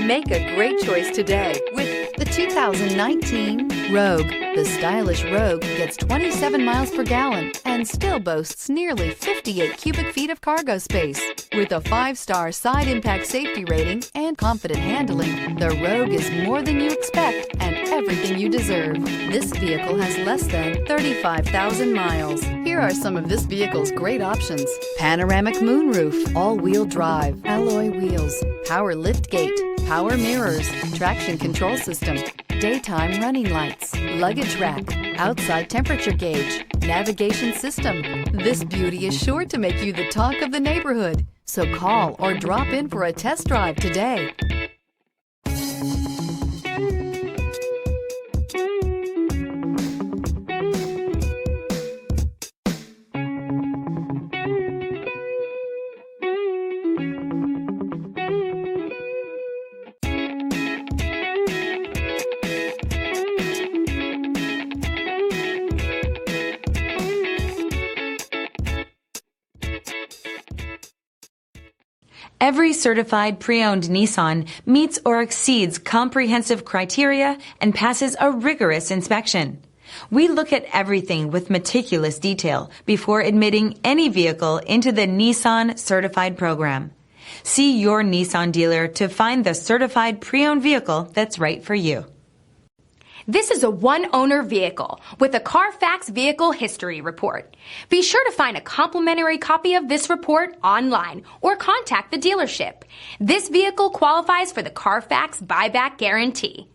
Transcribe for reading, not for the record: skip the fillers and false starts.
Make a great choice today with the 2019 Rogue. The stylish Rogue gets 27 miles per gallon and still boasts nearly 58 cubic feet of cargo space. With a 5-star side impact safety rating and confident handling, the Rogue is more than you expect and everything you deserve. This vehicle has less than 35,000 miles. Here are some of this vehicle's great options: panoramic moonroof, all-wheel drive, alloy wheels, power liftgate, power mirrors, traction control system, daytime running lights, luggage rack, outside temperature gauge, navigation system. This beauty is sure to make you the talk of the neighborhood. So call or drop in for a test drive today. Every certified pre-owned Nissan meets or exceeds comprehensive criteria and passes a rigorous inspection. We look at everything with meticulous detail before admitting any vehicle into the Nissan Certified Program. See your Nissan dealer to find the certified pre-owned vehicle that's right for you. This is a one-owner vehicle with a Carfax Vehicle History Report. Be sure to find a complimentary copy of this report online or contact the dealership. This vehicle qualifies for the Carfax Buyback Guarantee.